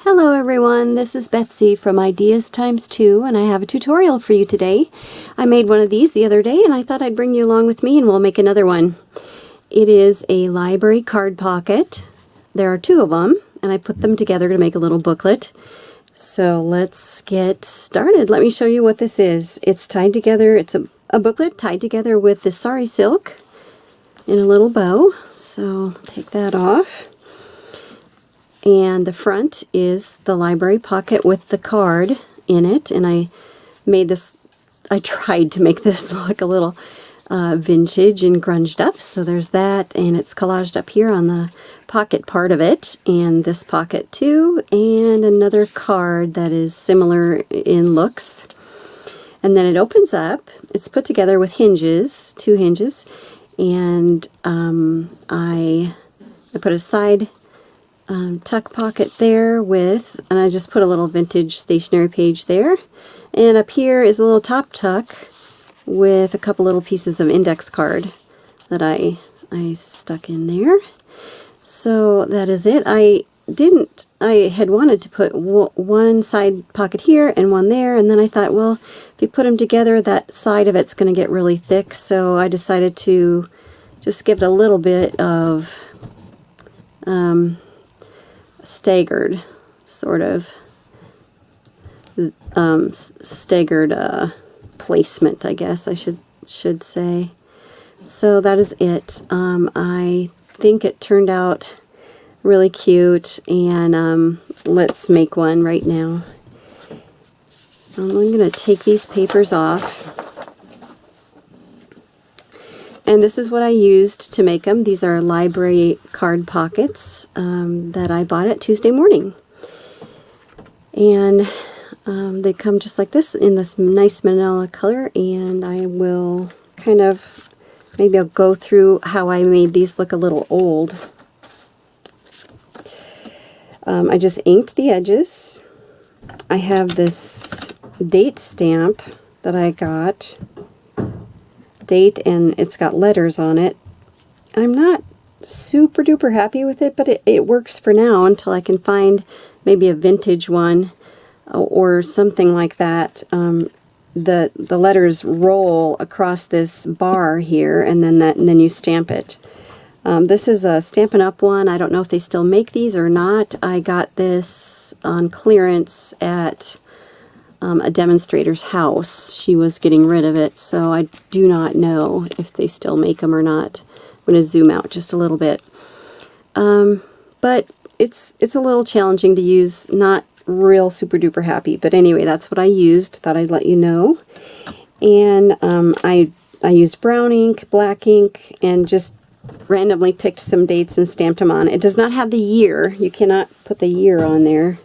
Hello everyone, this is Betsy from Ideas Times 2 and I have a tutorial for you today. I made one of these the other day and I thought I'd bring you along with me and we'll make another one. It is a library card pocket. There are two of them and I put them together to make a little booklet. So let's get started. Let me show you what this is. It's tied together, it's a booklet tied together with the sari silk in a little bow. So take that off. And the front is the library pocket with the card in it, and I tried to make this look a little vintage and grunged up, so there's that, and it's collaged up here on the pocket part of it, and this pocket too, and another card that is similar in looks. And then it opens up, it's put together with hinges, two hinges, and I put a side tuck pocket there and I just put a little vintage stationery page there, and up here is a little top tuck with a couple little pieces of index card that I stuck in there. So that is it. I had wanted to put one side pocket here and one there, and then I thought, well, if you put them together, that side of it's going to get really thick, so I decided to just give it a little bit of staggered, sort of staggered placement, I guess I should say. So that is it. I think it turned out really cute, and let's make one right now. I'm going to take these papers off. And this is what I used to make them. These are library card pockets that I bought at Tuesday Morning. And they come just like this in this nice manila color, and I will maybe I'll go through how I made these look a little old. I just inked the edges. I have this date stamp that I got. Date, and it's got letters on it. I'm not super duper happy with it, but it works for now until I can find maybe a vintage one or something like that. The letters roll across this bar here, and then you stamp it. This is a Stampin' Up! One. I don't know if they still make these or not. I got this on clearance at a demonstrator's house. She was getting rid of it, so I do not know if they still make them or not. I'm going to zoom out just a little bit. But it's a little challenging to use, not real super duper happy, but anyway, that's what I used. Thought I'd let you know. And I used brown ink, black ink, and just randomly picked some dates and stamped them on. It does not have the year. You cannot put the year on there,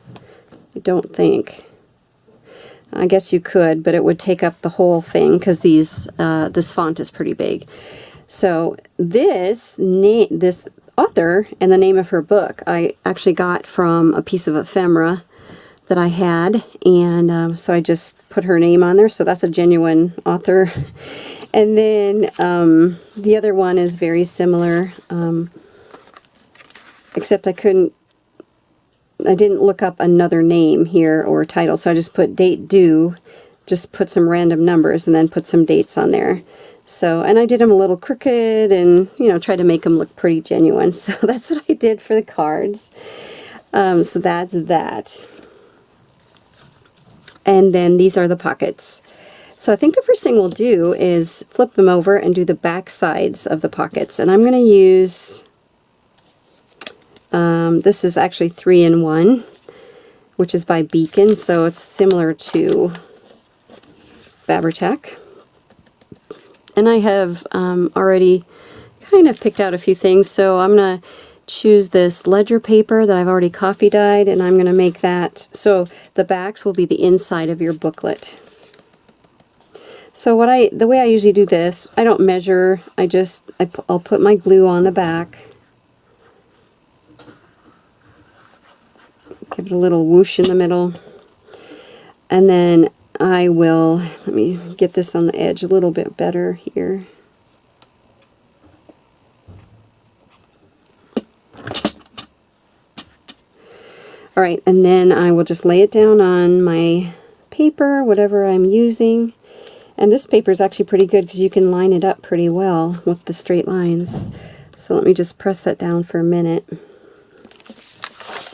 I don't think. I guess you could, but it would take up the whole thing because this font is pretty big. So this author and the name of her book I actually got from a piece of ephemera that I had, and so I just put her name on there, so that's a genuine author. And then the other one is very similar, except I didn't look up another name here or title, so I just put date due, just put some random numbers and then put some dates on there. So, and I did them a little crooked and, tried to make them look pretty genuine. So that's what I did for the cards. So that's that. And then these are the pockets. So I think the first thing we'll do is flip them over and do the back sides of the pockets. And I'm going to use... this is actually 3-in-1, which is by Beacon, so it's similar to Fabri-Tac. And I have already kind of picked out a few things, so I'm going to choose this ledger paper that I've already coffee dyed, and I'm going to make that so the backs will be the inside of your booklet. So the way I usually do this, I don't measure, I'll put my glue on the back. Give it a little whoosh in the middle, and then let me get this on the edge a little bit better here. Alright, and then I will just lay it down on my paper, whatever I'm using. And this paper is actually pretty good because you can line it up pretty well with the straight lines. So let me just press that down for a minute.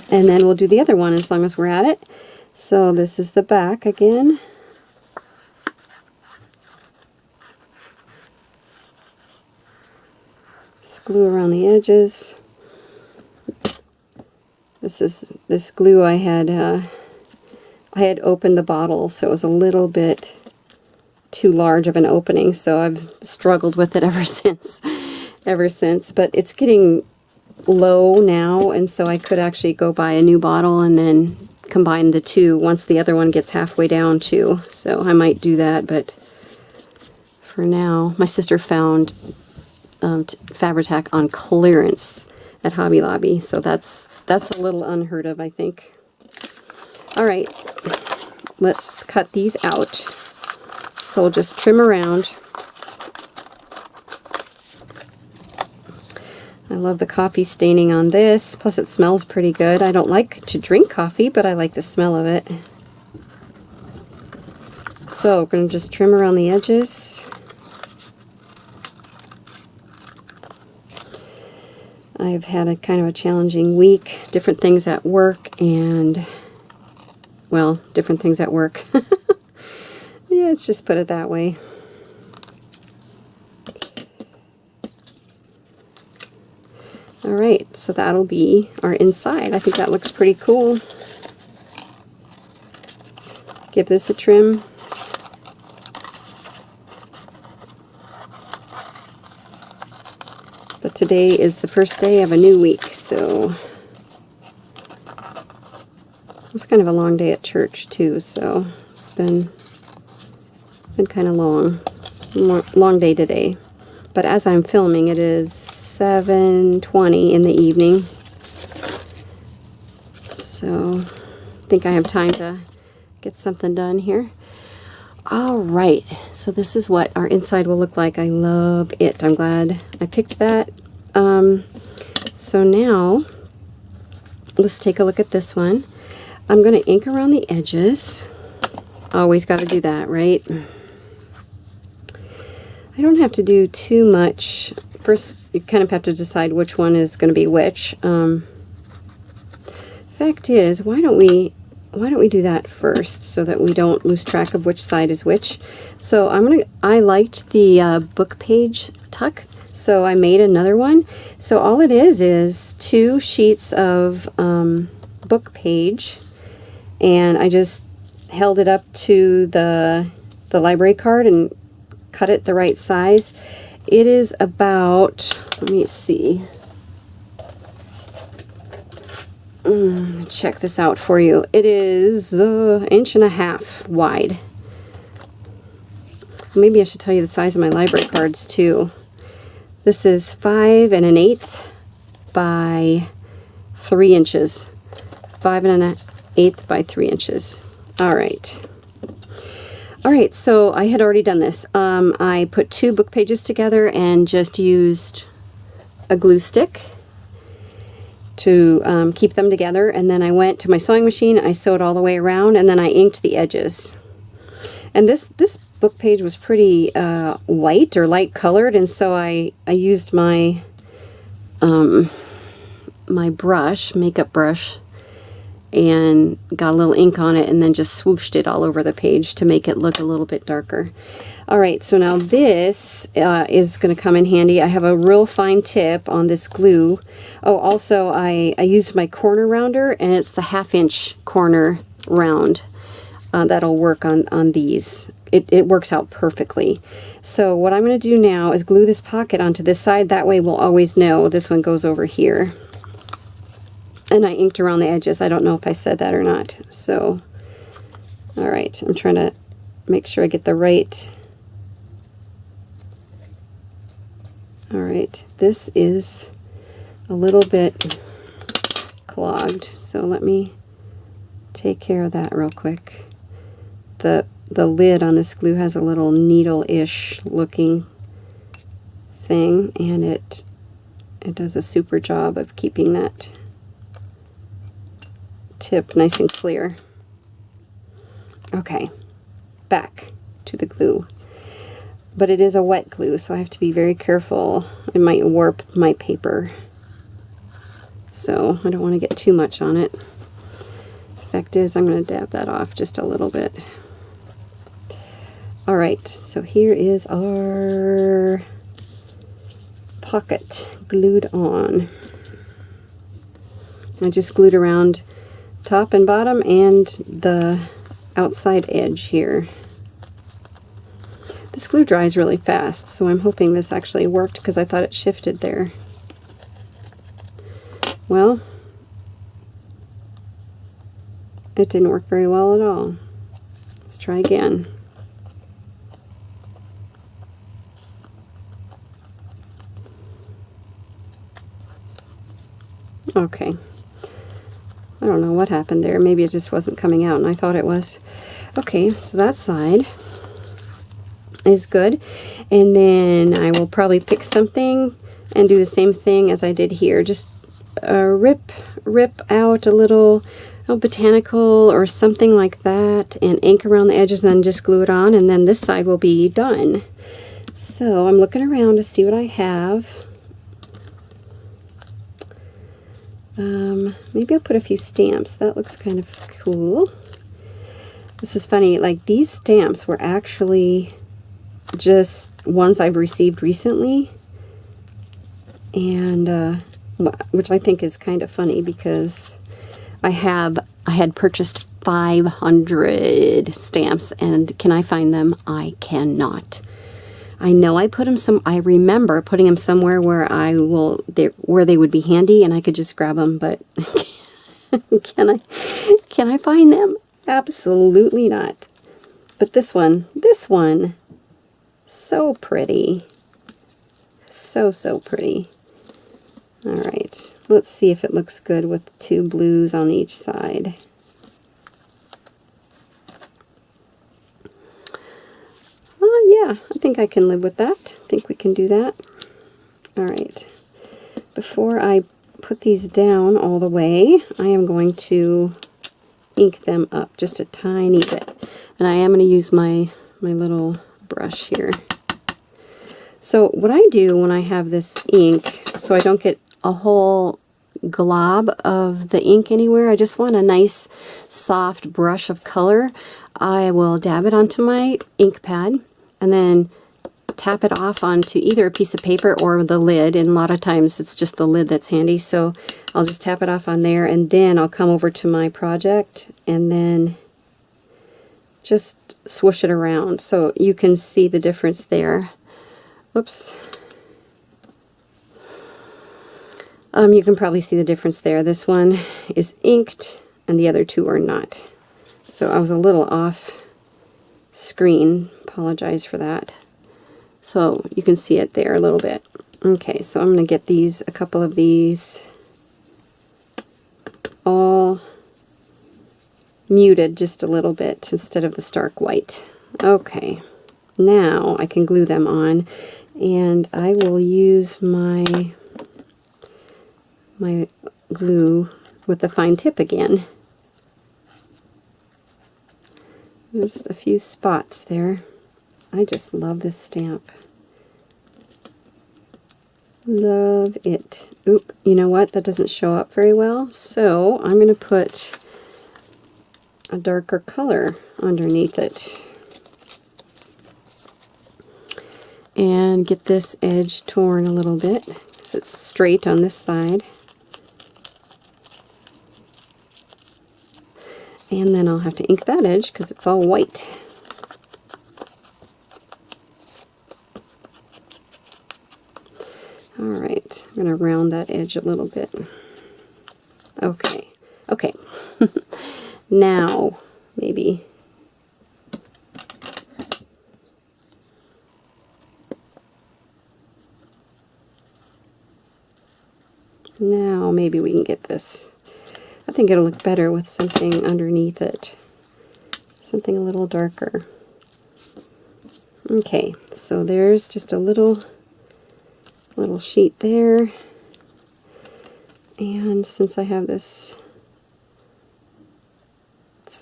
And then we'll do the other one as long as we're at it. So this is the back again. Just glue around the edges. This is this glue I had opened the bottle, so it was a little bit too large of an opening, so I've struggled with it ever since. But it's getting low now, and so I could actually go buy a new bottle and then combine the two once the other one gets halfway down too. So I might do that, but for now, my sister found Fabri-Tac on clearance at Hobby Lobby, so that's a little unheard of, I think. All right, let's cut these out. So we'll just trim around. I love the coffee staining on this, plus it smells pretty good. I don't like to drink coffee, but I like the smell of it. So we're going to just trim around the edges. I've had a kind of a challenging week, different things at work, and, well, different things at work. Yeah, let's just put it that way. Alright, so that'll be our inside. I think that looks pretty cool. Give this a trim. But today is the first day of a new week, so it's kind of a long day at church too, so it's been kind of long day today. But as I'm filming, it is 7:20 in the evening, so I think I have time to get something done here. Alright, so this is what our inside will look like. I love it. I'm glad I picked that. So now, let's take a look at this one. I'm going to ink around the edges. Always got to do that, right? I don't have to do too much. First, you kind of have to decide which one is going to be which. Fact is, why don't we do that first so that we don't lose track of which side is which? So I liked the book page tuck, so I made another one. So all it is 2 sheets of book page, and I just held it up to the library card and cut it the right size. It is about, let me see, check this out for you. It is 1.5 inches wide. Maybe I should tell you the size of my library cards too. This is 5 1/8 by 3 inches. 5 1/8 by 3 inches. Alright. Alright, so I had already done this. I put 2 book pages together and just used a glue stick to keep them together, and then I went to my sewing machine, I sewed all the way around, and then I inked the edges. And this book page was pretty white or light colored, and so I used my my brush, makeup brush, and got a little ink on it and then just swooshed it all over the page to make it look a little bit darker. Alright, so now this is going to come in handy. I have a real fine tip on this glue. Oh, also I used my corner rounder, and it's the 1/2 inch corner round. That'll work on these. It works out perfectly. So what I'm going to do now is glue this pocket onto this side. That way we'll always know this one goes over here. And I inked around the edges. I don't know if I said that or not. So, alright, I'm trying to make sure I get the right. Alright, this is a little bit clogged, so let me take care of that real quick. The lid on this glue has a little needle-ish looking thing, and it does a super job of keeping that tip nice and clear. Okay, back to the glue. But it is a wet glue, so I have to be very careful. It might warp my paper. So I don't want to get too much on it. Fact is, I'm going to dab that off just a little bit. Alright, so here is our pocket glued on. I just glued around top and bottom and the outside edge here. This glue dries really fast, so I'm hoping this actually worked because I thought it shifted there. Well, it didn't work very well at all. Let's try again. Okay. I don't know what happened there. Maybe it just wasn't coming out and I thought it was. Okay, so that side is good. And then I will probably pick something and do the same thing as I did here. Just rip out a little botanical or something like that and ink around the edges and then just glue it on, and then this side will be done. So I'm looking around to see what I have. Maybe I'll put a few stamps. That looks kind of cool. This is funny, like these stamps were actually just ones I've received recently, and which I think is kind of funny because I had purchased 500 stamps, and can I find them? I cannot. I know I put them I remember putting them somewhere where where they would be handy and I could just grab them, but can I find them? Absolutely not. But this one, so pretty. So pretty. All right, let's see if it looks good with 2 blues on each side. Yeah, I think I can live with that. I think we can do that. All right. Before I put these down all the way, I am going to ink them up just a tiny bit. And I am going to use my little brush here. So what I do when I have this ink, so I don't get a whole glob of the ink anywhere, I just want a nice soft brush of color. I will dab it onto my ink pad and then tap it off onto either a piece of paper or the lid, and a lot of times it's just the lid that's handy, so I'll just tap it off on there, and then I'll come over to my project and then just swoosh it around so you can see the difference there. Oops. You can probably see the difference there. This one is inked and the other 2 are not. So I was a little off screen. Apologize for that. So you can see it there a little bit. Okay, so I'm going to get a couple of these all muted just a little bit instead of the stark white. Okay, now I can glue them on, and I will use my glue with the fine tip again. Just a few spots there. I just love this stamp. Love it. Oop, you know what? That doesn't show up very well, so I'm going to put a darker color underneath it. And get this edge torn a little bit because it's straight on this side. And then I'll have to ink that edge because it's all white. Alright, I'm going to round that edge a little bit. Okay, okay. Now, maybe. Now maybe we can get this. I think it'll look better with something underneath it. Something a little darker. Okay, so there's just a little sheet there. And since I have this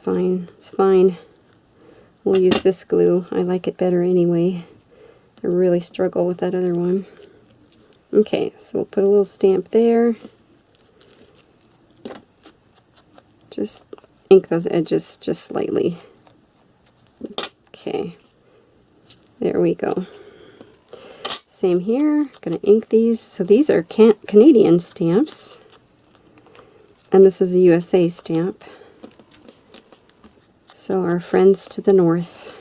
fine. It's fine. We'll use this glue. I like it better anyway. I really struggle with that other one. Okay, so we'll put a little stamp there. Just ink those edges just slightly. Okay, there we go. Same here, gonna ink these. So these are Canadian stamps, and this is a USA stamp. So our friends to the north.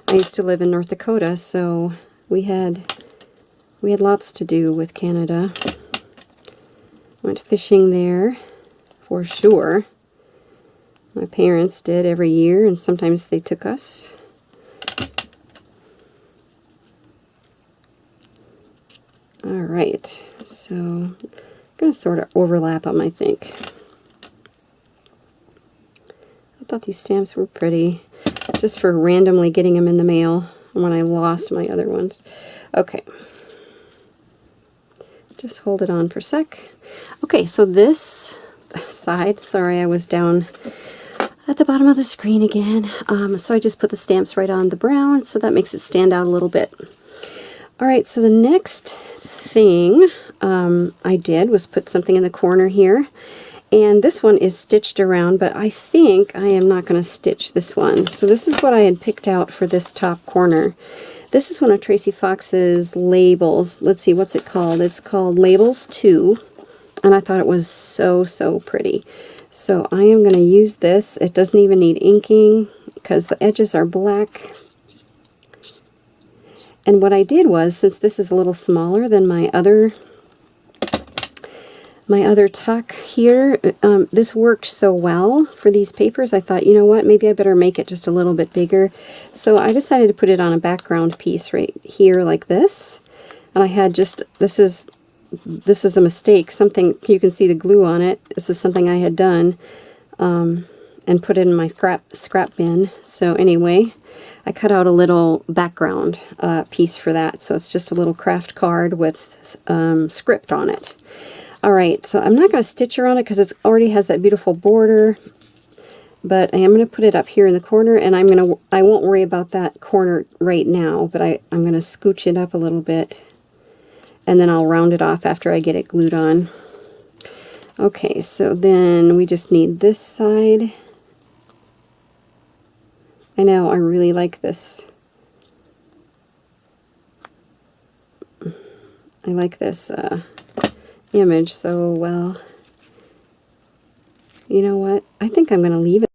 I used to live in North Dakota, so we had lots to do with Canada. Went fishing there, for sure. My parents did every year, and sometimes they took us. Alright, so I'm going to sort of overlap them, I think. I thought these stamps were pretty, just for randomly getting them in the mail when I lost my other ones. Okay. Just hold it on for a sec. Okay, so this side, sorry I was down at the bottom of the screen again. So I just put the stamps right on the brown, so that makes it stand out a little bit. Alright, so the next thing I did was put something in the corner here. And this one is stitched around, but I think I am not going to stitch this one. So this is what I had picked out for this top corner. This is one of Tracy Fox's labels. Let's see, what's it called? It's called Labels 2. And I thought it was so, so pretty. So I am going to use this. It doesn't even need inking because the edges are black. And what I did was, since this is a little smaller than my other tuck here, this worked so well for these papers, I thought, you know what, maybe I better make it just a little bit bigger. So I decided to put it on a background piece right here like this. And I had just, this is a mistake, something, you can see the glue on it. This is something I had done and put it in my scrap bin. So anyway, I cut out a little background piece for that. So it's just a little craft card with script on it. Alright, so I'm not going to stitch around it because it already has that beautiful border, but I am going to put it up here in the corner, and I won't worry about that corner right now, but I'm going to scooch it up a little bit, and then I'll round it off after I get it glued on. Okay, so then we just need this side. I know, I really like this. I like this image so well. You know what? I think I'm going to leave it.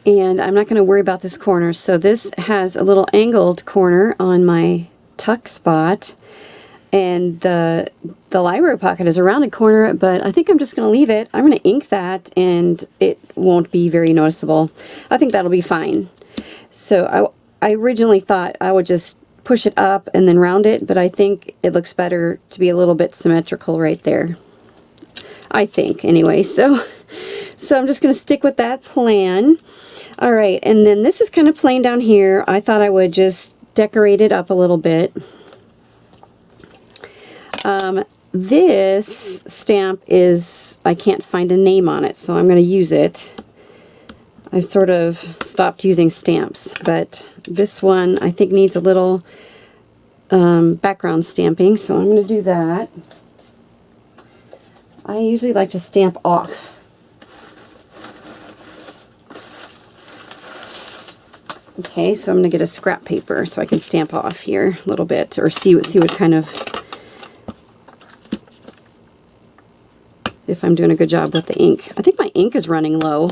And I'm not going to worry about this corner. So this has a little angled corner on my tuck spot. And the library pocket is a rounded corner, but I think I'm just going to leave it. I'm going to ink that, and it won't be very noticeable. I think that'll be fine. So I originally thought I would just push it up and then round it, but I think it looks better to be a little bit symmetrical right there. I think, anyway. So I'm just going to stick with that plan. Alright, and then this is kind of plain down here. I thought I would just decorate it up a little bit. This stamp is, I can't find a name on it, so I'm going to use it. I've sort of stopped using stamps, but this one I think needs a little background stamping, so I'm going to do that. I usually like to stamp off. Okay, so I'm going to get a scrap paper so I can stamp off here a little bit, or see what kind of, if I'm doing a good job with the ink. I think my ink is running low.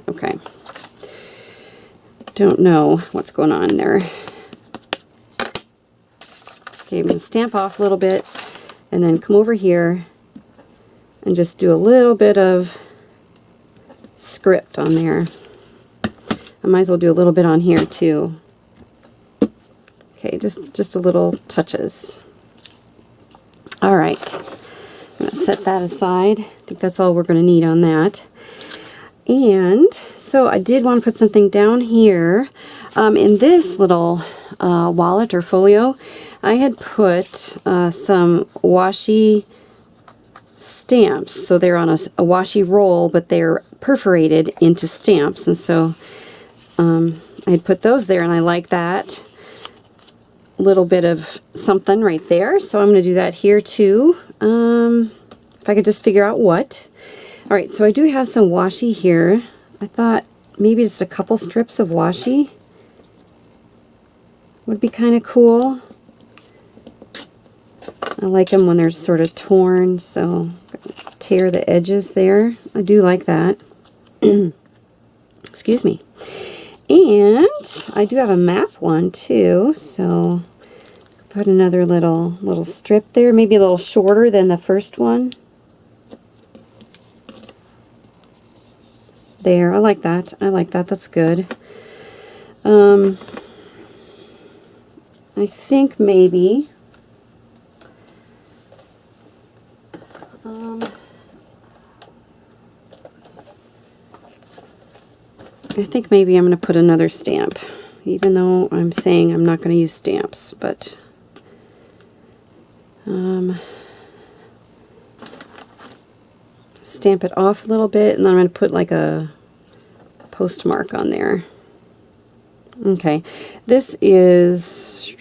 Okay. Don't know what's going on there. Okay, I'm going to stamp off a little bit and then come over here and just do a little bit of script on there. I might as well do a little bit on here too. Okay, just a little touches. Alright, I'm going to set that aside. I think that's all we're going to need on that. And so I did want to put something down here. In this little wallet or folio, I had put some washi stamps. So they're on a washi roll, but they're perforated into stamps. And so I had put those there, and I like that little bit of something right there. So I'm going to do that here too. If I could just figure out what. Alright, so I do have some washi here. I thought maybe just a couple strips of washi would be kind of cool. I like them when they're sort of torn, so tear the edges there. I do like that. Excuse me. And I do have a map one too, so put another little strip there, maybe a little shorter than the first one. There, I like that. I like that. That's good. I think maybe I'm going to put another stamp, even though I'm saying I'm not going to use stamps, but stamp it off a little bit, and then I'm going to put like a postmark on there. Okay, this is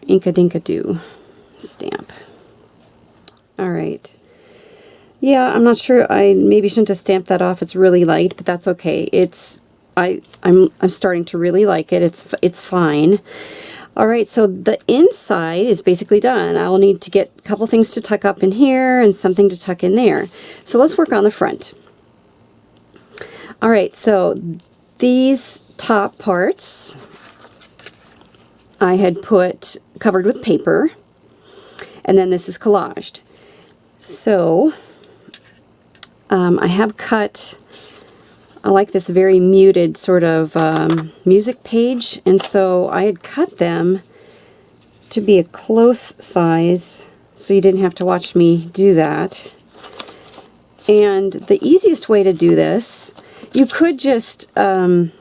Ink-a-Dink-a-Doo stamp. Alright. Yeah, I'm not sure. I maybe shouldn't have stamped that off. It's really light, but that's okay. I'm starting to really like it. It's fine. All right, so the inside is basically done. I'll need to get a couple things to tuck up in here and something to tuck in there. So let's work on the front. All right, so these top parts I had put covered with paper, and then this is collaged. So I have cut, I like this very muted sort of music page, and so I had cut them to be a close size so you didn't have to watch me do that. And the easiest way to do this, you could just line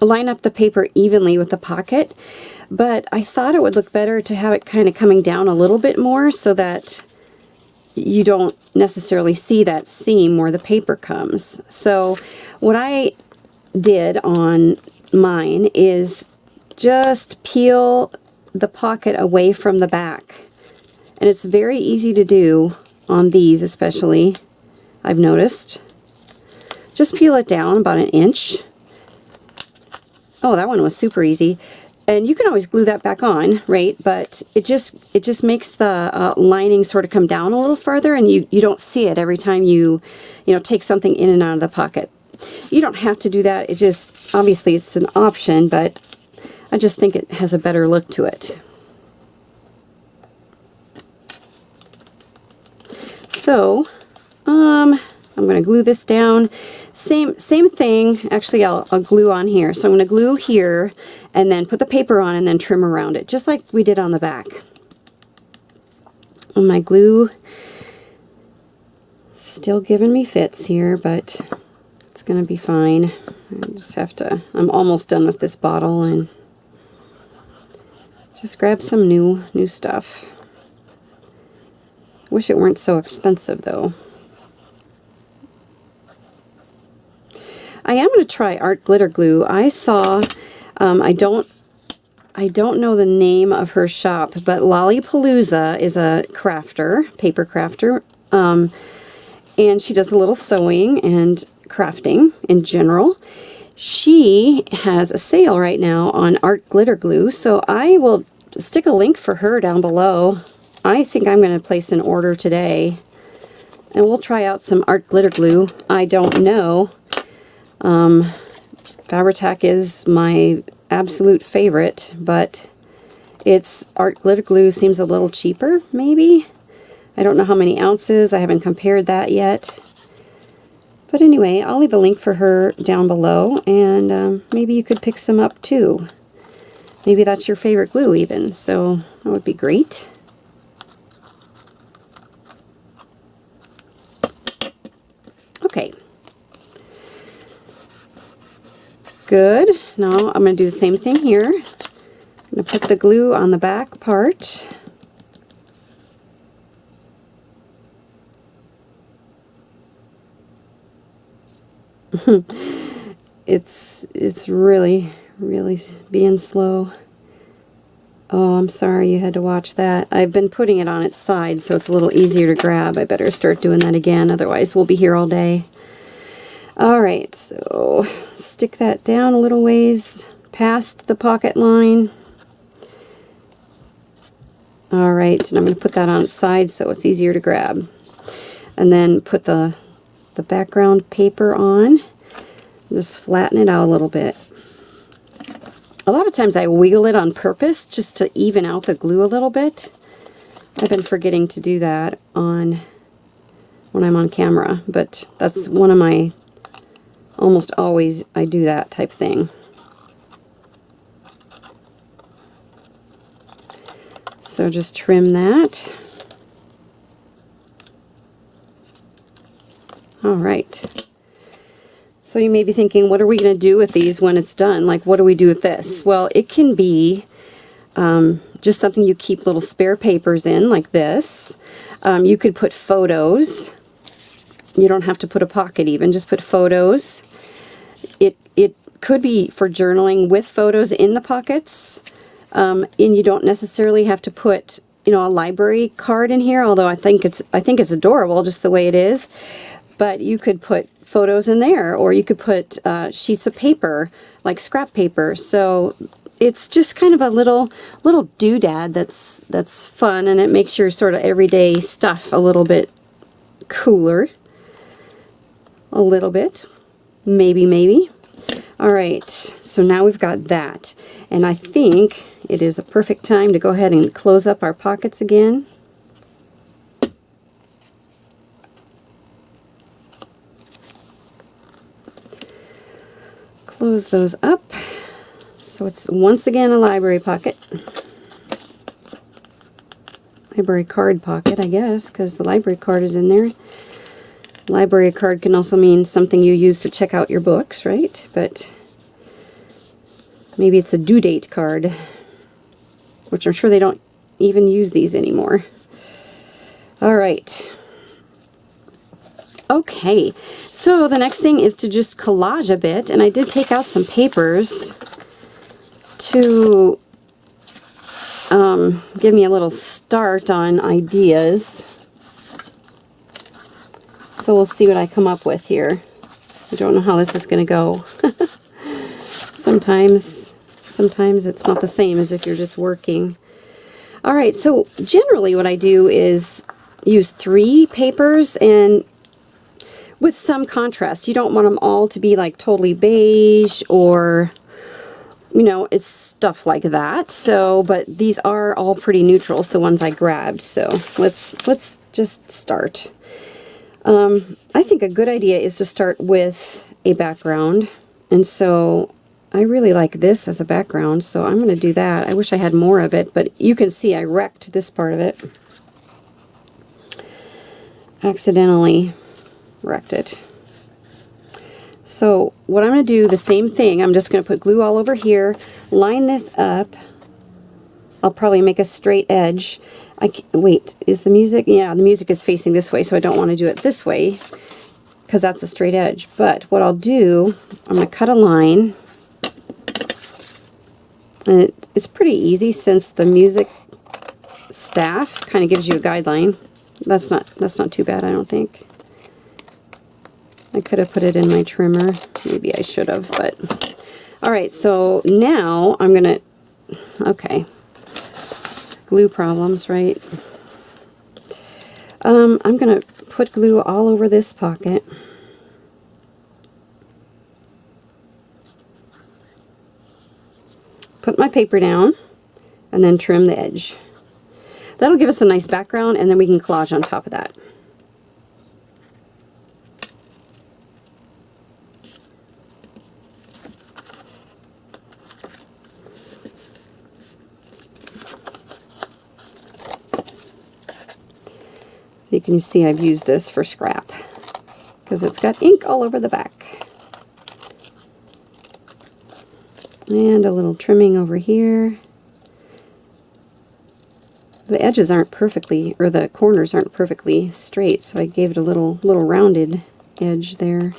up the paper evenly with the pocket, but I thought it would look better to have it kind of coming down a little bit more so that you don't necessarily see that seam where the paper comes. So what I did on mine is just peel the pocket away from the back. And it's very easy to do on these especially, I've noticed. Just peel it down about an inch. Oh, that one was super easy. And you can always glue that back on, right? But it just makes the lining sort of come down a little further, and you don't see it every time you take something in and out of the pocket. You don't have to do that. It just, obviously it's an option, but I just think it has a better look to it. So, I'm going to glue this down. Same thing. Actually, I'll glue on here. So I'm going to glue here and then put the paper on and then trim around it, just like we did on the back. And my glue still giving me fits here, but it's going to be fine. I just have to, I'm almost done with this bottle, and just grab some new stuff. Wish it weren't so expensive though. I am going to try art glitter glue. I saw, I don't know the name of her shop, but Palooza is a crafter, paper crafter, and she does a little sewing and crafting in general. She has a sale right now on art glitter glue, so I will stick a link for her down below. I think I'm going to place an order today, and we'll try out some art glitter glue. I don't know. Fabri-Tac is my absolute favorite, but its art glitter glue seems a little cheaper, maybe. I don't know how many ounces. I haven't compared that yet. But anyway, I'll leave a link for her down below, and maybe you could pick some up too. Maybe that's your favorite glue even, so that would be great. Okay. Good. Now I'm going to do the same thing here. I'm going to put the glue on the back part. It's really being slow. Oh, I'm sorry you had to watch that. I've been putting it on its side so it's a little easier to grab. I better start doing that again, otherwise we'll be here all day. Alright, so stick that down a little ways past the pocket line. Alright, and I'm going to put that on its side so it's easier to grab. And then put the background paper on. Just flatten it out a little bit. A lot of times I wiggle it on purpose just to even out the glue a little bit. I've been forgetting to do that when I'm on camera, but that's one of my, almost always I do that type thing. So just trim that. Alright. So you may be thinking, what are we going to do with these when it's done? Like, what do we do with this? Well, it can be just something you keep little spare papers in, like this. You could put photos. You don't have to put a pocket even, just put photos. It could be for journaling with photos in the pockets. And you don't necessarily have to put, you know, a library card in here, although I think it's adorable just the way it is. But you could put photos in there, or you could put sheets of paper, like scrap paper. So it's just kind of a little doodad that's fun, and it makes your sort of everyday stuff a little bit cooler. A little bit. Maybe. Alright, so now we've got that. And I think it is a perfect time to go ahead and close up our pockets again. Close those up. So it's once again a library pocket. Library card pocket, I guess, because the library card is in there. Library card can also mean something you use to check out your books, right? But maybe it's a due date card, which I'm sure they don't even use these anymore. All right. Okay, so the next thing is to just collage a bit, and I did take out some papers to give me a little start on ideas. So we'll see what I come up with here. I don't know how this is going to go. Sometimes it's not the same as if you're just working. Alright, so generally what I do is use 3 papers, and with some contrast. You don't want them all to be like totally beige, or, you know, it's stuff like that. So, but these are all pretty neutrals, the ones I grabbed. So let's just start. I think a good idea is to start with a background, and so I really like this as a background, so I'm going to do that. I wish I had more of it, but you can see I wrecked this part of it. Accidentally wrecked it. So what I'm going to do, the same thing, I'm just going to put glue all over here, line this up. I'll probably make a straight edge. Wait, is the music? Yeah, the music is facing this way, so I don't want to do it this way because that's a straight edge. But what I'll do, I'm going to cut a line. And it's pretty easy since the music staff kind of gives you a guideline. That's not too bad, I don't think. I could have put it in my trimmer. Maybe I should have, but... Alright, so now I'm going to... Okay. Glue problems, right? I'm going to put glue all over this pocket. Put my paper down, and then trim the edge. That'll give us a nice background, and then we can collage on top of that. You can see I've used this for scrap because it's got ink all over the back. And a little trimming over here. the edges aren't perfectly, or the corners aren't perfectly straight, so I gave it a little rounded edge there.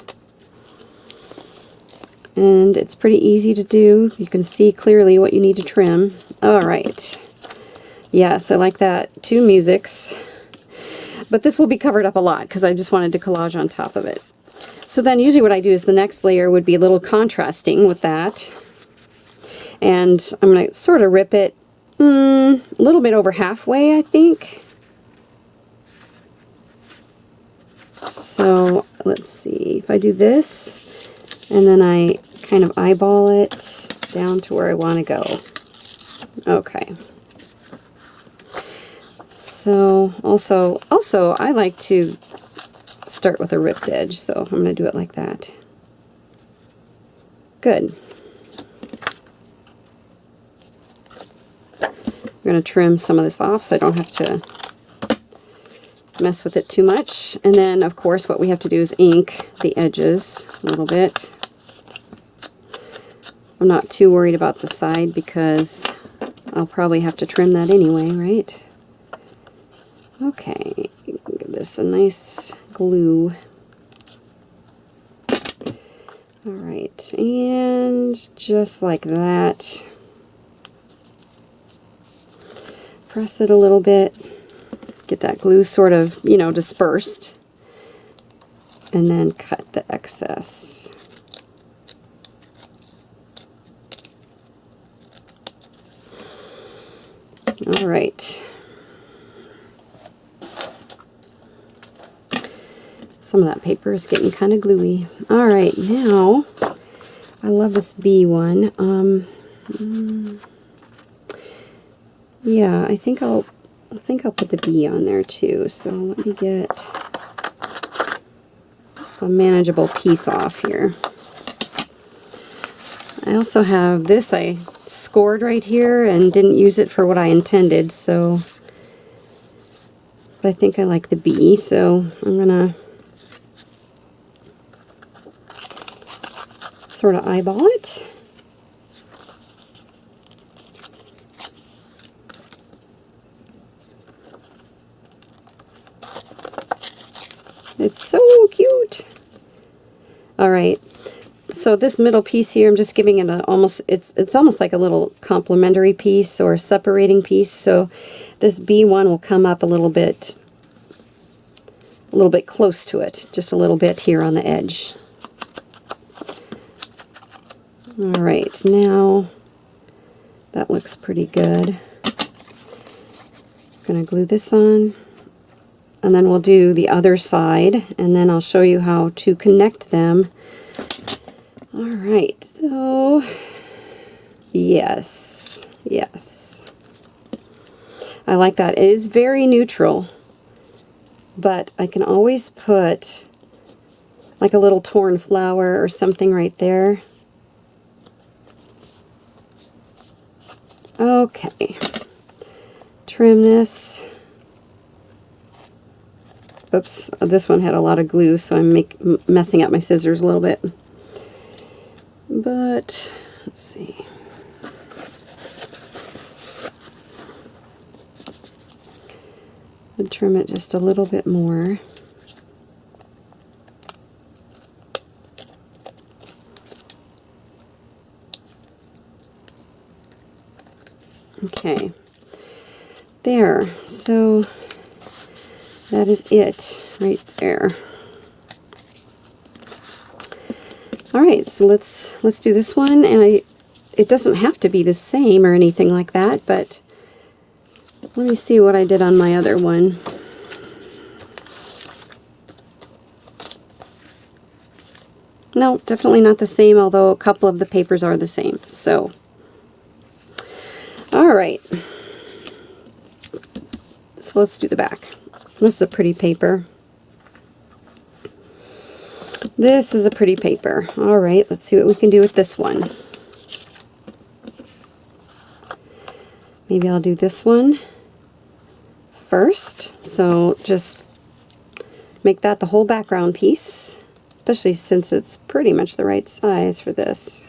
And it's pretty easy to do. You can see clearly what you need to trim. Alright. Yes, I like that. 2 musics. But this will be covered up a lot because I just wanted to collage on top of it. So then usually what I do is the next layer would be a little contrasting with that. And I'm going to sort of rip it a little bit over halfway, I think. So let's see. If I do this, and then I kind of eyeball it down to where I want to go. Okay. So also I like to start with a ripped edge, so I'm going to do it like that. Good. I'm going to trim some of this off so I don't have to mess with it too much. And then of course what we have to do is ink the edges a little bit. I'm not too worried about the side because I'll probably have to trim that anyway, right? Okay, give this a nice glue. Alright, and just like that, press it a little bit, get that glue sort of, you know, dispersed, and then cut the excess. Alright. Some of that paper is getting kind of gluey. Alright, now, I love this bee one. Yeah, I think I'll put the bee on there too. So let me get a manageable piece off here. I also have this I scored right here and didn't use it for what I intended, so but I think I like the bee, so I'm gonna sort of eyeball it. It's so cute. Alright, so this middle piece here, I'm just giving it a it's almost like a little complementary piece or separating piece, so this B1 will come up a little bit close to it, just a little bit here on the edge. Alright, now that looks pretty good. I'm going to glue this on, and then we'll do the other side, and then I'll show you how to connect them. Alright, so yes, I like that. It is very neutral, but I can always put like a little torn flower or something right there. Okay, trim this. Oops, this one had a lot of glue, so I'm messing up my scissors a little bit. But, let's see. I'll trim it just a little bit more. Okay, there, so that is it right there. Alright, so let's do this one, and it doesn't have to be the same or anything like that, but let me see what I did on my other one. No, definitely not the same, although a couple of the papers are the same, so alright, so let's do the back. This is a pretty paper. This is a pretty paper. Alright, let's see what we can do with this one. Maybe I'll do this one first. So just make that the whole background piece, especially since it's pretty much the right size for this.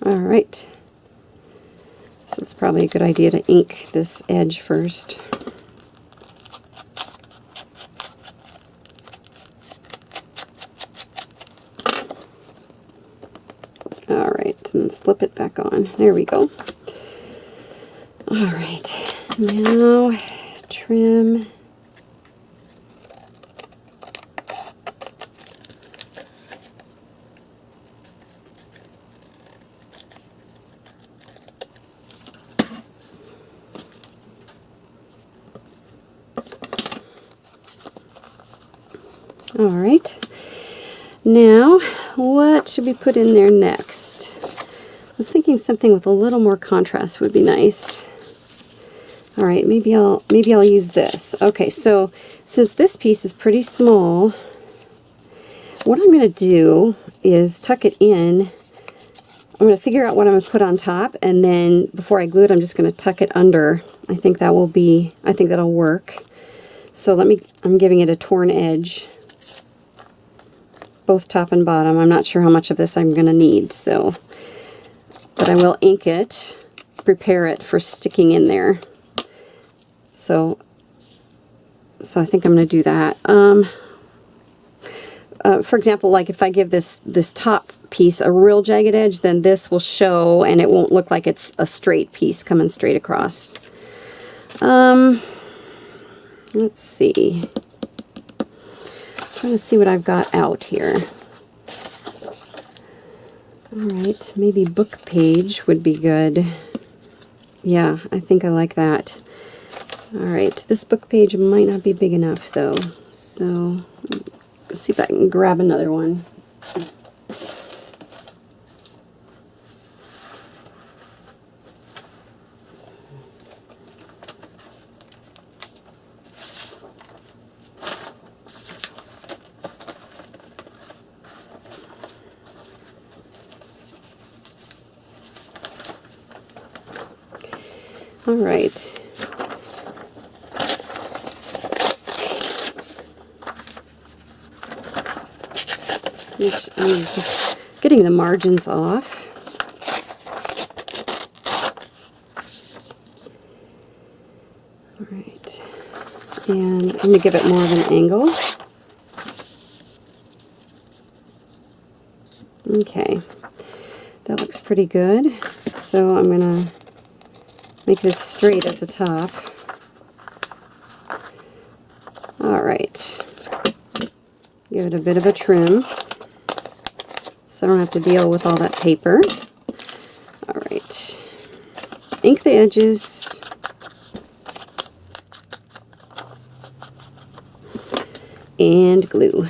Alright. So it's probably a good idea to ink this edge first. Alright, and slip it back on. There we go. Alright, now trim. Alright, now what should we put in there next? I was thinking something with a little more contrast would be nice. Alright, maybe I'll use this. Okay, so since this piece is pretty small, what I'm going to do is tuck it in. I'm going to figure out what I'm going to put on top, and then before I glue it, I'm just going to tuck it under. I think that'll work. So I'm giving it a torn edge, both top and bottom. I'm not sure how much of this I'm going to need, so, but I will ink it, prepare it for sticking in there. So I think I'm going to do that. For example, like if I give this top piece a real jagged edge, then this will show and it won't look like it's a straight piece coming straight across. Let's see. Trying to see what I've got out here. Alright, maybe book page would be good. Yeah, I think I like that. Alright, this book page might not be big enough though, so let's see if I can grab another one. Alright. I'm just getting the margins off. Alright. And I'm going to give it more of an angle. Okay. That looks pretty good. So I'm going to make this straight at the top. Alright. Give it a bit of a trim so I don't have to deal with all that paper. Alright. Ink the edges. And glue.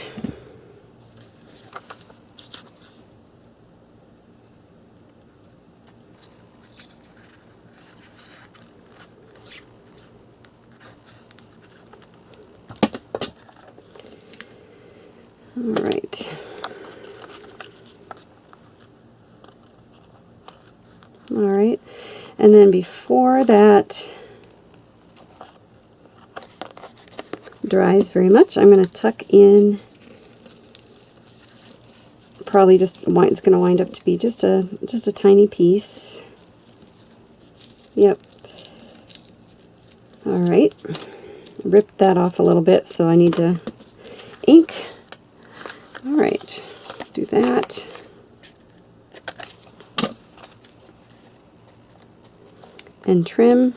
Alright, and then before that dries very much, I'm going to tuck in, probably it's going to wind up to be just a tiny piece. Yep. Alright, ripped that off a little bit, so I need to ink. Alright, do that. And trim.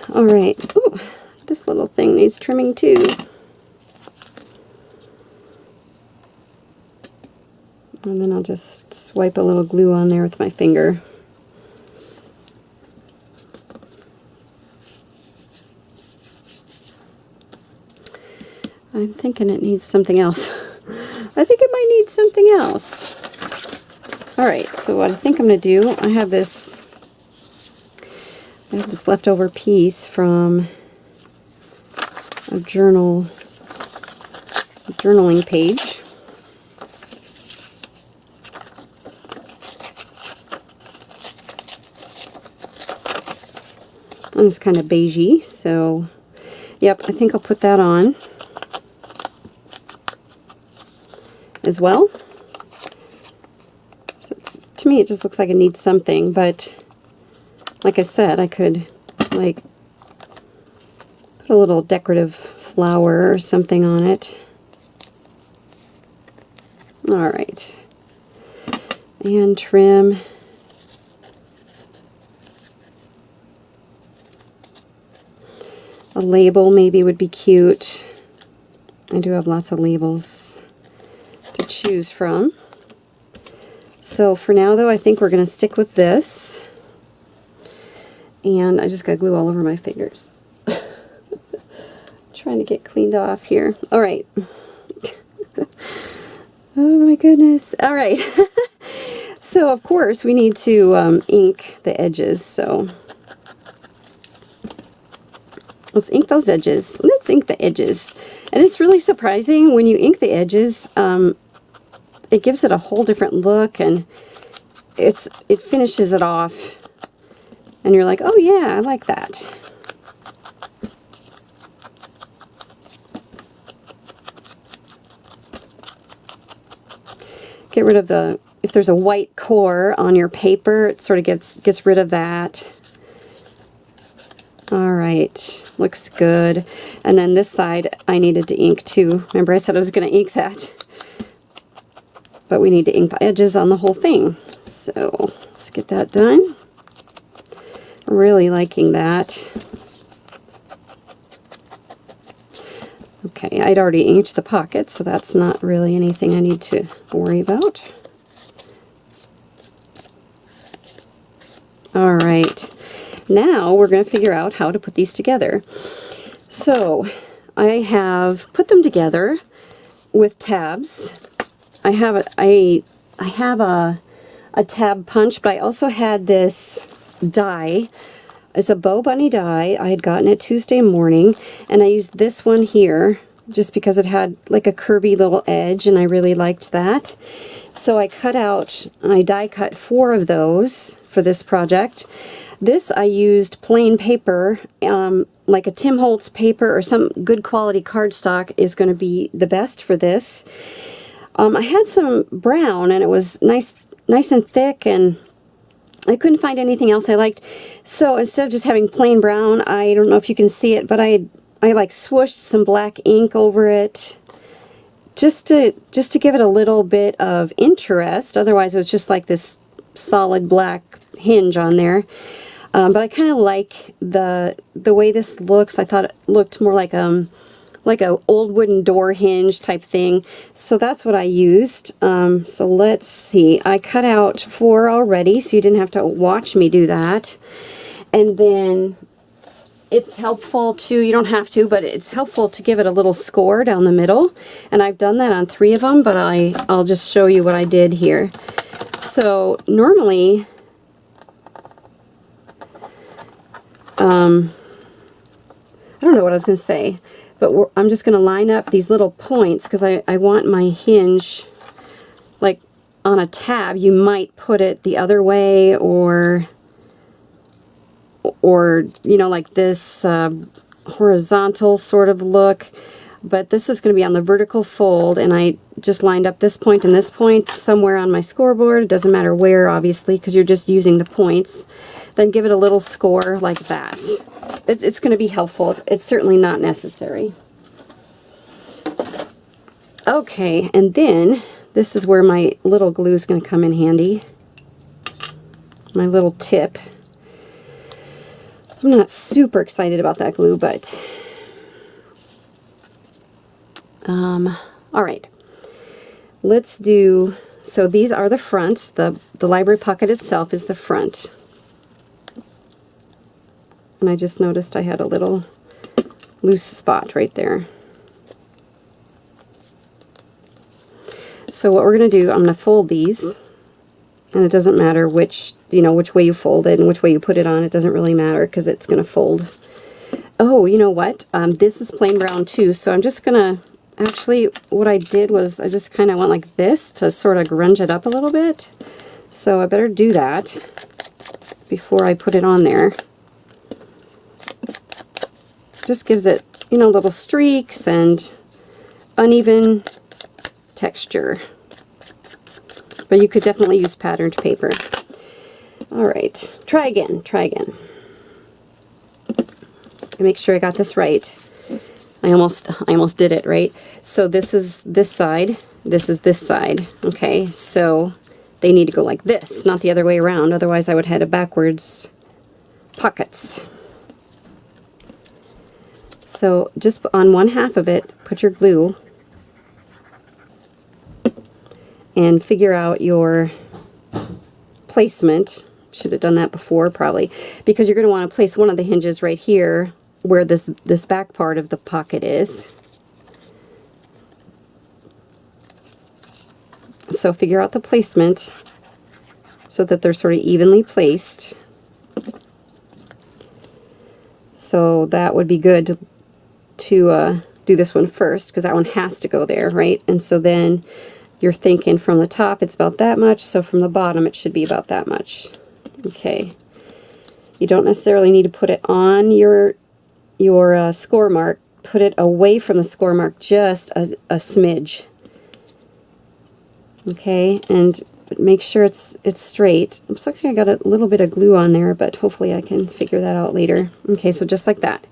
Alright, ooh, this little thing needs trimming too. And then I'll just swipe a little glue on there with my finger. I'm thinking it needs something else. I think it might need something else. Alright, so what I think I'm going to do, I have this leftover piece from a journaling page. And it's kind of beigey, so yep, I think I'll put that on as well. So, to me, it just looks like it needs something, but like I said, I could like put a little decorative flower or something on it. All right, and trim. A label maybe would be cute. I do have lots of labels to choose from. So for now though, I think we're going to stick with this. And I just got glue all over my fingers. Trying to get cleaned off here. All right. Oh my goodness. All right. So of course we need to ink the edges. So let's ink those edges. Let's ink the edges. And it's really surprising when you ink the edges. It gives it a whole different look, and it finishes it off. And you're like, oh yeah, I like that. Get rid of the, if there's a white core on your paper, it sort of gets rid of that. All right, looks good. And then this side I needed to ink too. Remember I said I was going to ink that. But we need to ink the edges on the whole thing. So let's get that done. Really liking that. Okay, I'd already inked the pocket, so that's not really anything I need to worry about. All right. Now we're going to figure out how to put these together. So I have put them together with tabs. I have a tab punch, but I also had this die. It's a Bow Bunny die. I had gotten it Tuesday morning, and I used this one here just because it had like a curvy little edge, and I really liked that. So I die cut 4 of those for this project. This I used plain paper, like a Tim Holtz paper or some good quality cardstock is going to be the best for this. I had some brown, and it was nice and thick, and I couldn't find anything else I liked. So instead of just having plain brown, I don't know if you can see it, but I like swooshed some black ink over it just to give it a little bit of interest. Otherwise, it was just like this solid black hinge on there. But I kind of like the way this looks. I thought it looked more like a old wooden door hinge type thing. So that's what I used. So let's see. I cut out 4 already, so you didn't have to watch me do that. And then it's helpful to, you don't have to, but it's helpful to give it a little score down the middle. And I've done that on 3 of them, but I'll just show you what I did here. So normally, I don't know what I was going to say, but I'm just going to line up these little points because I want my hinge, like on a tab, you might put it the other way, or you know, like this horizontal sort of look. But this is going to be on the vertical fold, and I just lined up this point and this point somewhere on my scoreboard. It doesn't matter where, obviously, because you're just using the points. Then give it a little score like that. It's going to be helpful. It's certainly not necessary. Okay, and then this is where my little glue is going to come in handy. My little tip. I'm not super excited about that glue, but all right. Let's do, so these are the fronts. The library pocket itself is the front. And I just noticed I had a little loose spot right there. So what we're going to do, I'm going to fold these, and it doesn't matter which way you fold it and which way you put it on. It doesn't really matter because it's going to fold. Oh, you know what? This is plain brown too, so I'm just going to, actually what I did was I just kind of went like this to sort of grunge it up a little bit. So I better do that before I put it on there. just gives it, you know, little streaks and uneven texture. But you could definitely use patterned paper. All right, try again, try again. Make sure I got this right. I almost did it, right? So this is this side, this is this side, okay? So they need to go like this, not the other way around, otherwise I would have had a backwards pockets. So just on one half of it, put your glue and figure out your placement. Should have done that before probably, because you're going to want to place one of the hinges right here where this back part of the pocket is. So figure out the placement so that they're sort of evenly placed. So that would be good to do this one first, because that one has to go there, right? And so then you're thinking from the top it's about that much, so from the bottom it should be about that much. Okay. You don't necessarily need to put it on your score mark. Put it away from the score mark just a smidge. Okay, and make sure it's straight. Looks like I got a little bit of glue on there, but hopefully I can figure that out later. Okay, so just like that.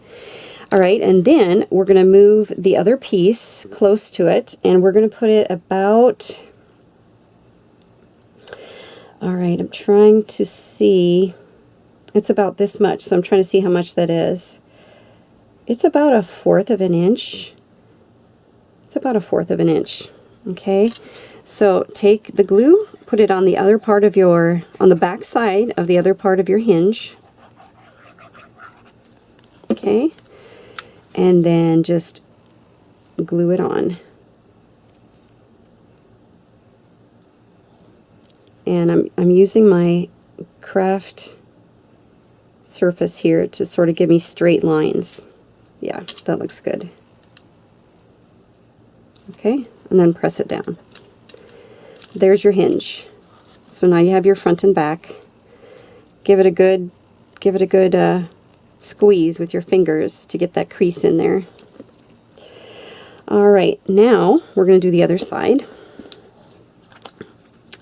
All right, and then we're going to move the other piece close to it, and we're going to put it about... All right, I'm trying to see... It's about this much, so I'm trying to see how much that is. It's about 1/4 of an inch. It's about 1/4 of an inch. Okay, so take the glue, put it on the other part of your, on the back side of the other part of your hinge. Okay, and then just glue it on. And I'm using my craft surface here to sort of give me straight lines. Yeah, that looks good. Okay, and then press it down. There's your hinge. So now you have your front and back. Give it a good squeeze with your fingers to get that crease in there. All right, now we're going to do the other side.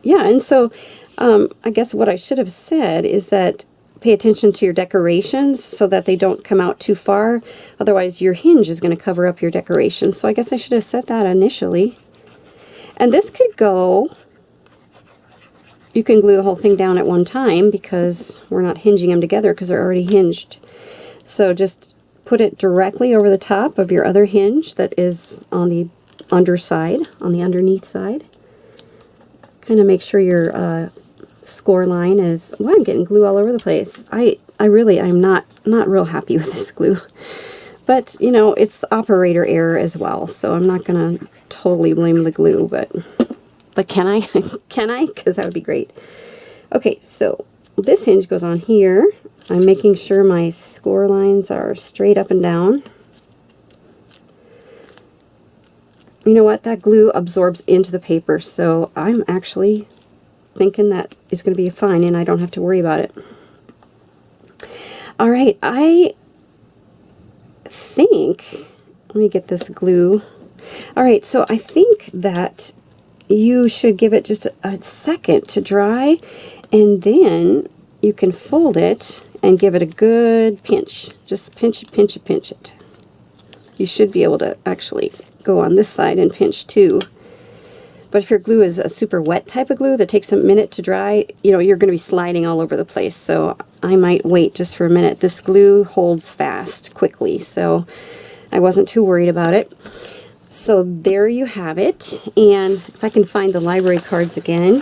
Yeah, and so I guess what I should have said is that pay attention to your decorations so that they don't come out too far. Otherwise, your hinge is going to cover up your decorations. So I guess I should have said that initially. And this could go... You can glue the whole thing down at one time because we're not hinging them together because they're already hinged. So just put it directly over the top of your other hinge that is on the underside, on the underneath side. Kind of make sure your score line is... Well, I'm getting glue all over the place. I really, I'm not real happy with this glue. But, you know, it's operator error as well, so I'm not going to totally blame the glue, but can I? Can I? Because that would be great. Okay, so this hinge goes on here. I'm making sure my score lines are straight up and down. You know what? That glue absorbs into the paper, so I'm actually thinking that is going to be fine and I don't have to worry about it. All right, I think, let me get this glue. All right, so I think that you should give it just a second to dry, and then you can fold it and give it a good pinch. Just pinch it, pinch it, pinch it. You should be able to actually go on this side and pinch too. But if your glue is a super wet type of glue that takes a minute to dry, you know, you're going to be sliding all over the place. So I might wait just for a minute. This glue holds fast quickly, so I wasn't too worried about it. So there you have it. And if I can find the library cards again,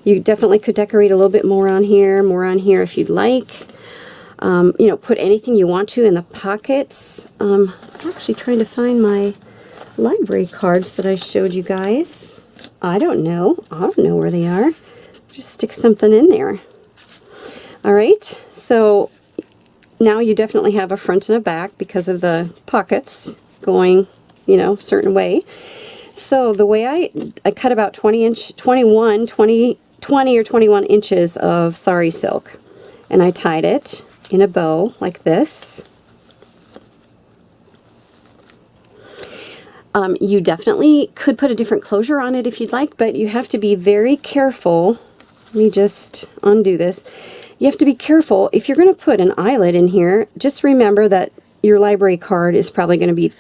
you definitely could decorate a little bit more on here if you'd like. You know, put anything you want to in the pockets. I'm actually trying to find my library cards that I showed you guys. I don't know where they are. Just stick something in there. All right, so now you definitely have a front and a back because of the pockets going, you know, a certain way. So the way I cut about 20 or 21 inches of sari silk, and I tied it in a bow like this. You definitely could put a different closure on it if you'd like, but you have to be very careful. Let me just undo this. You have to be careful. If you're going to put an eyelet in here, just remember that your library card is probably going to be,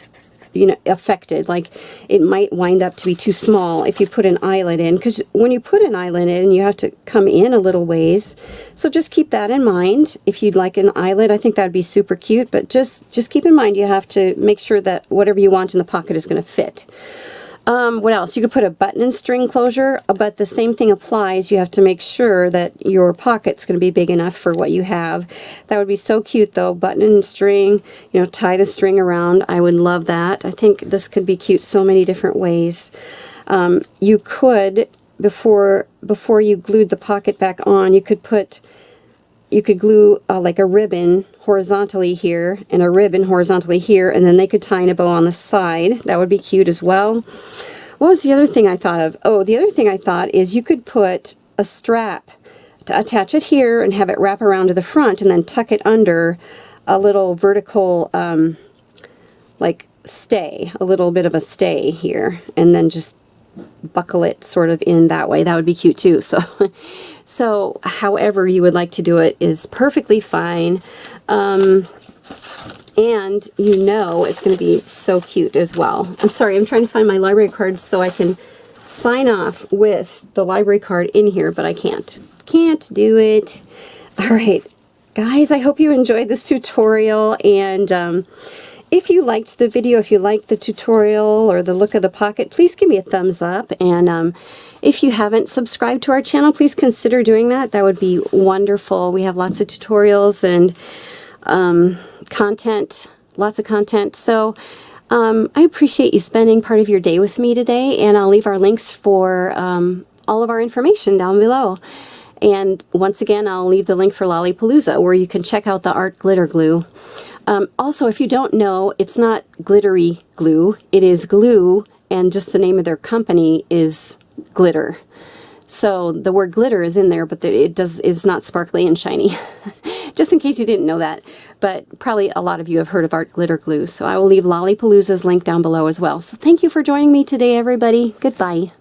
you know, affected. Like, it might wind up to be too small if you put an eyelet in, because when you put an eyelet in, you have to come in a little ways. So just keep that in mind. If you'd like an eyelet, I think that would be super cute, but just keep in mind you have to make sure that whatever you want in the pocket is going to fit. What else? You could put a button and string closure, but the same thing applies. You have to make sure that your pocket's going to be big enough for what you have. That would be so cute, though. Button and string, you know, tie the string around. I would love that. I think this could be cute so many different ways. You could, before you glued the pocket back on, you could glue like a ribbon horizontally here and a ribbon horizontally here, and then they could tie in a bow on the side. That would be cute as well. What was the other thing I thought of? Oh, the other thing I thought is you could put a strap to attach it here and have it wrap around to the front and then tuck it under a little vertical like stay, a little bit of a stay here, and then just buckle it sort of in that way. That would be cute too. So however you would like to do it is perfectly fine. And you know it's going to be so cute as well. I'm sorry, I'm trying to find my library cards so I can sign off with the library card in here, but I can't. Can't do it. All right, guys, I hope you enjoyed this tutorial, and if you liked the video, if you liked the tutorial or the look of the pocket, please give me a thumbs up. And if you haven't subscribed to our channel, please consider doing that. That would be wonderful. We have lots of tutorials and content, lots of content. So I appreciate you spending part of your day with me today, and I'll leave our links for all of our information down below. And once again, I'll leave the link for Palooza, where you can check out the art glitter glue. Also, if you don't know, it's not glittery glue. It is glue, and just the name of their company is Glitter. So the word glitter is in there, but it is not sparkly and shiny. Just in case you didn't know that. But probably a lot of you have heard of art glitter glue. So I will leave Palooza's link down below as well. So thank you for joining me today, everybody. Goodbye.